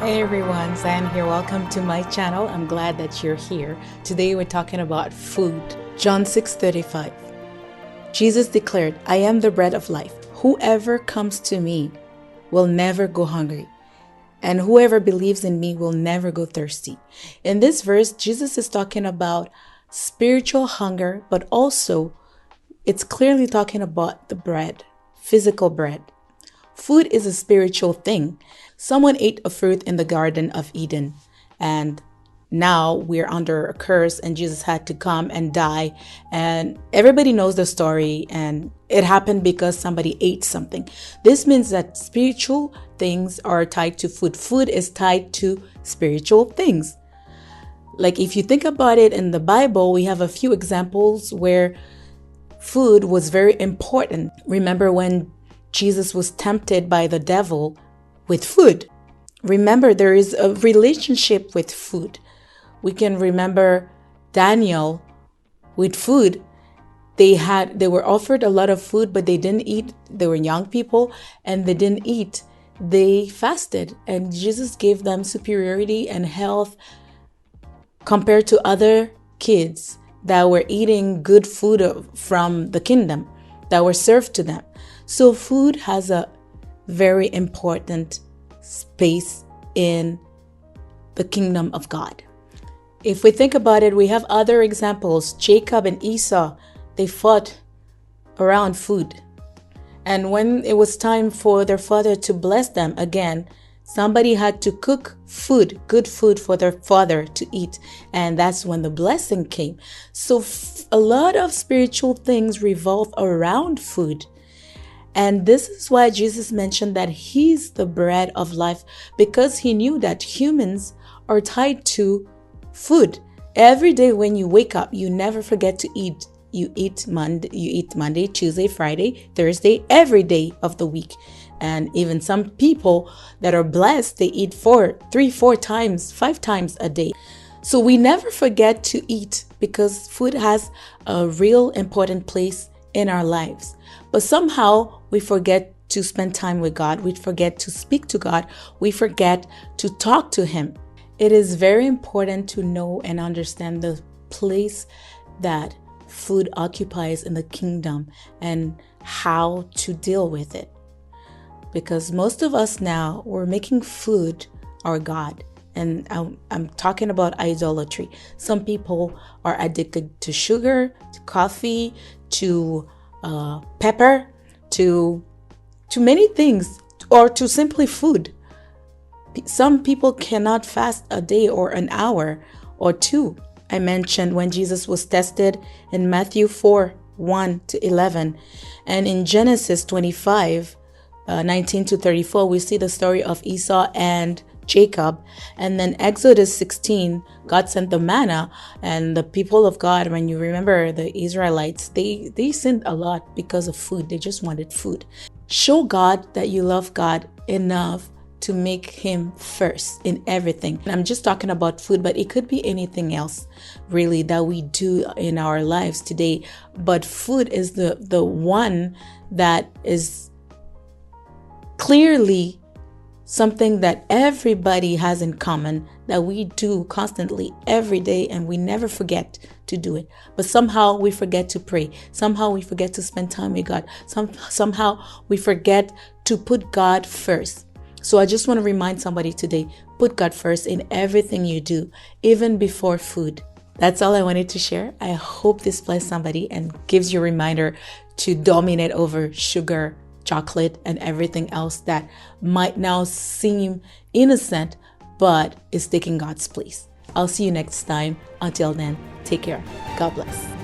Hey everyone, Zan here. Welcome to my channel. I'm glad that you're here. Today we're talking about food. John 6:35. Jesus declared, I am the bread of life. Whoever comes to me will never go hungry, and whoever believes in me will never go thirsty. In this verse, Jesus is talking about spiritual hunger, but also it's clearly talking about the bread, physical bread. Food is a spiritual thing. Someone ate a fruit in the Garden of Eden, and now we're under a curse, and Jesus had to come and die. And everybody knows the story, and it happened because somebody ate something. This means that spiritual things are tied to food. Food is tied to spiritual things. Like if you think about it in the Bible, we have a few examples where food was very important. Remember when Jesus was tempted by the devil with food. Remember, there is a relationship with food. We can remember Daniel with food. They were offered a lot of food, but they didn't eat. They were young people and they didn't eat. They fasted, and Jesus gave them superiority and health compared to other kids that were eating good food from the kingdom that were served to them. So food has a very important space in the kingdom of God. If we think about it, we have other examples. Jacob and Esau, they fought around food. And when it was time for their father to bless them again, somebody had to cook food, good food for their father to eat. And that's when the blessing came. So a lot of spiritual things revolve around food. And this is why Jesus mentioned that he's the bread of life, because he knew that humans are tied to food. Every day when you wake up, you never forget to eat. You eat Monday, Tuesday, Friday, Thursday, every day of the week. And even some people that are blessed, they eat 3, 4 times, 5 times a day. So we never forget to eat because food has a real important place in our lives. But somehow we forget to spend time with God. We forget to speak to God. We forget to talk to him. It is very important to know and understand the place that food occupies in the kingdom and how to deal with it. Because most of us now, we're making food our God. And I'm talking about idolatry. Some people are addicted to sugar, to coffee, to pepper, to many things, or to simply food. Some people cannot fast a day or an hour or 2. I mentioned when Jesus was tested in Matthew 4:1-11, and in Genesis 25, 19-34, we see the story of Esau and Jacob. And then Exodus 16, God sent the manna, and the people of God, when you remember the Israelites, they sinned a lot because of food. They just wanted food. Show God that you love God enough to make him first in everything. And I'm just talking about food, but it could be anything else really that we do in our lives today. But food is the one that is clearly something that everybody has in common, that we do constantly every day, and we never forget to do it. But somehow we forget to pray. Somehow we forget to spend time with God. Somehow we forget to put God first. So I just want to remind somebody today, put God first in everything you do, even before food. That's all I wanted to share. I hope this blessed somebody and gives you a reminder to dominate over sugar, chocolate, and everything else that might now seem innocent, but is taking God's place. I'll see you next time. Until then, take care. God bless.